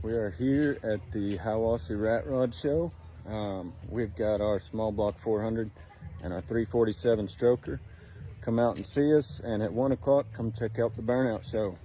We are here at the Hiwassee Rat Rod Show. We've got our small block 400 and our 347 stroker. Come out and see us, and at 1 o'clock, come check out the Burnout Show.